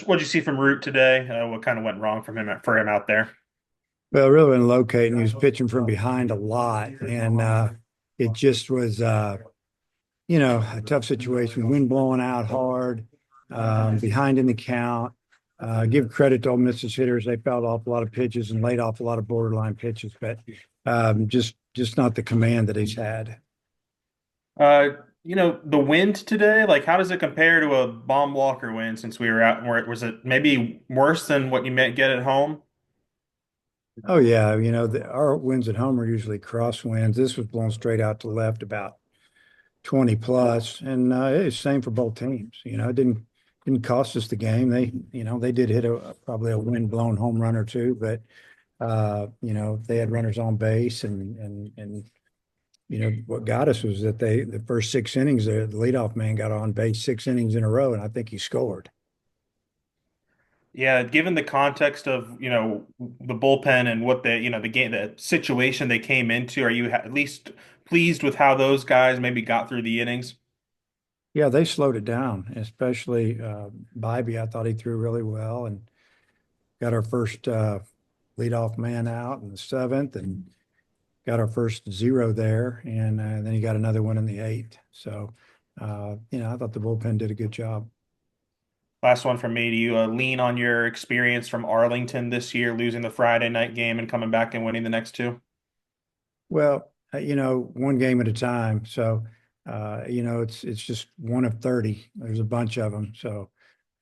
What'd you see from Root today? What kind of went wrong for him out there? Well, really been locating. He was pitching from behind a lot, and it just was, a tough situation. Wind blowing out hard, behind in the count. Give credit to Ole Miss's hitters; they fouled off a lot of pitches and laid off a lot of borderline pitches, but just not the command that he's had. Uh, the wind today, like how does it compare to a bomb Walker win since we were out? Where was it maybe worse than what you might get at home? Oh yeah, our winds at home are usually crosswinds. This was blown straight out to left about 20 plus, and it's same for both teams. It didn't cost us the game. They did hit probably a wind blown home run or two, but they had runners on base, and what got us was that the first 6 innings, the leadoff man got on base 6 innings in a row, and I think he scored. Yeah, given the context of, the bullpen and what the game, the situation they came into, are you at least pleased with how those guys maybe got through the innings? Yeah, they slowed it down, especially Bybee. I thought he threw really well and got our first leadoff man out in the seventh, and got our first zero there, and then he got another one in the eighth. So, I thought the bullpen did a good job. Last one from me. Do you lean on your experience from Arlington this year, losing the Friday night game and coming back and winning the next two? Well, one game at a time. So, it's just one of 30. There's a bunch of them. So,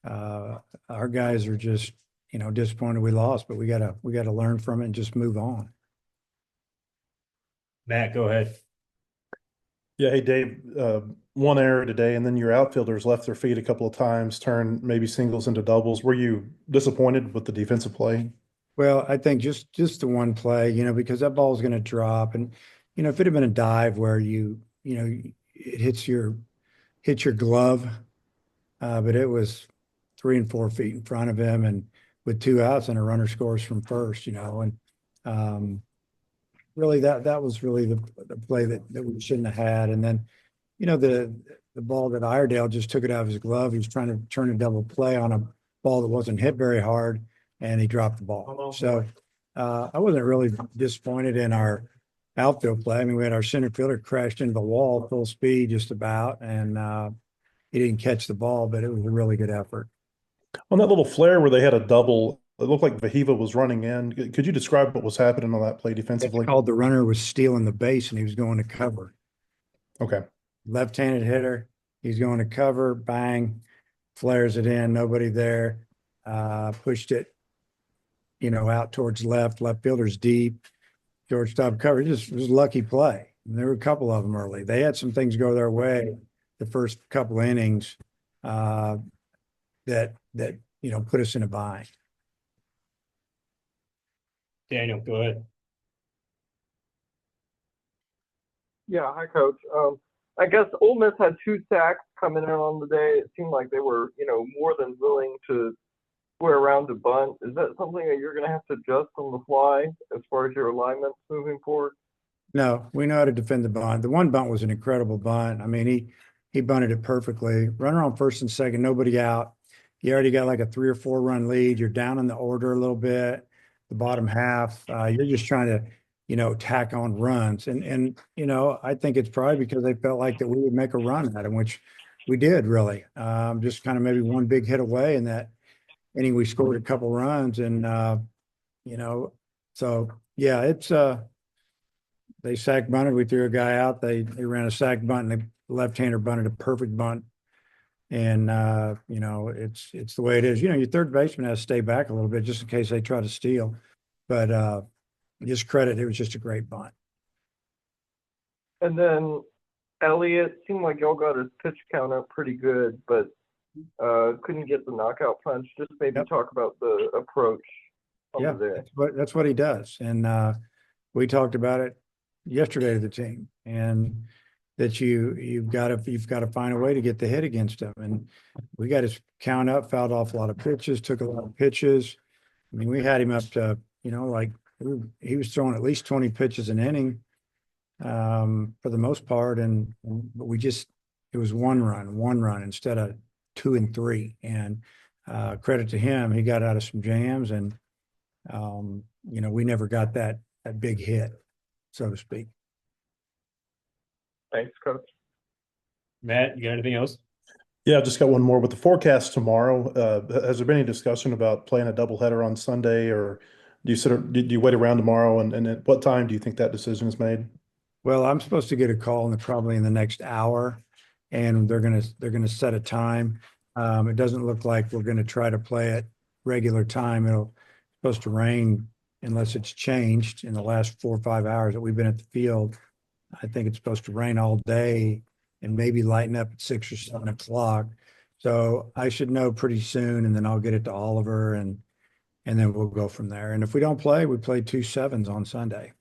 our guys are just, disappointed we lost, but we gotta learn from it and just move on. Matt, go ahead. Yeah, hey Dave, one error today, and then your outfielders left their feet a couple of times, turned maybe singles into doubles. Were you disappointed with the defensive play? Well, I think just the one play, because that ball is going to drop, and if it had been a dive where it hits your glove, but it was 3 and 4 feet in front of him, and with two outs and a runner scores from first, and really that was really the play that we shouldn't have had. And then, the ball that Iredale just took it out of his glove. He was trying to turn a double play on a ball that wasn't hit very hard, and he dropped the ball. So I wasn't really disappointed in our outfield play. I mean, we had our center fielder crashed into the wall full speed just about, and he didn't catch the ball, but it was a really good effort. On that little flare where they had a double, it looked like Vahiva was running in. Could you describe what was happening on that play It's defensively? called the runner was stealing the base, and he was going to cover. Okay. Left-handed hitter, he's going to cover, bang, flares it in, nobody there, pushed it, out towards left fielder's deep, shortstop cover. Just it was a lucky play. And there were a couple of them early. They had some things go their way the first couple innings uh, that put us in a bind. Daniel, go ahead. Yeah, hi, Coach. I guess Ole Miss had 2 sacks coming in on the day. It seemed like they were, more than willing to square around to bunt. Is that something that you're going to have to adjust on the fly as far as your alignments moving forward? No, we know how to defend the bunt. The one bunt was an incredible bunt. I mean, he bunted it perfectly. Runner on first and second, nobody out. You already got like a 3 or 4 run lead. You're down in the order a little bit, the bottom half. You're just trying to, tack on runs. And I think it's probably because they felt like that we would make a run at them, which we did really. Just kind of maybe one big hit away in that inning. We scored a couple runs, and you know, so yeah, it's they sack bunted. We threw a guy out. They ran a sack bunt, and the left-hander bunted a perfect bunt. And it's the way it is. Your third baseman has to stay back a little bit just in case they try to steal. But just credit, it was just a great bunt. And then Elliott seemed like y'all got his pitch count up pretty good, but couldn't get the knockout punch. Just maybe Yep. talk about the approach on the Yeah, day. that's what he does. And we talked about it yesterday to the team, and that you've got to find a way to get the hit against him. And we got his count up, fouled off a lot of pitches, took a lot of pitches. I mean, we had him up to, like he was throwing at least 20 pitches an inning for the most part. But it was one run instead of 2 and 3. And credit to him, he got out of some jams and, we never got that big hit, so to speak. Thanks, Coach. Matt, you got anything else? Yeah, I just got one more with the forecast tomorrow. Has there been any discussion about playing a doubleheader on Sunday, or do you wait around tomorrow, and at what time do you think that decision is made? Well, I'm supposed to get a call probably in the next hour, and they're gonna set a time. It doesn't look like we're gonna try to play at regular time. It'll supposed to rain unless it's changed in the last 4 or 5 hours that we've been at the field. I think it's supposed to rain all day and maybe lighten up at 6 or 7 o'clock. So I should know pretty soon, and then I'll get it to Oliver, and then we'll go from there. And if we don't play, we play 2 sevens on Sunday.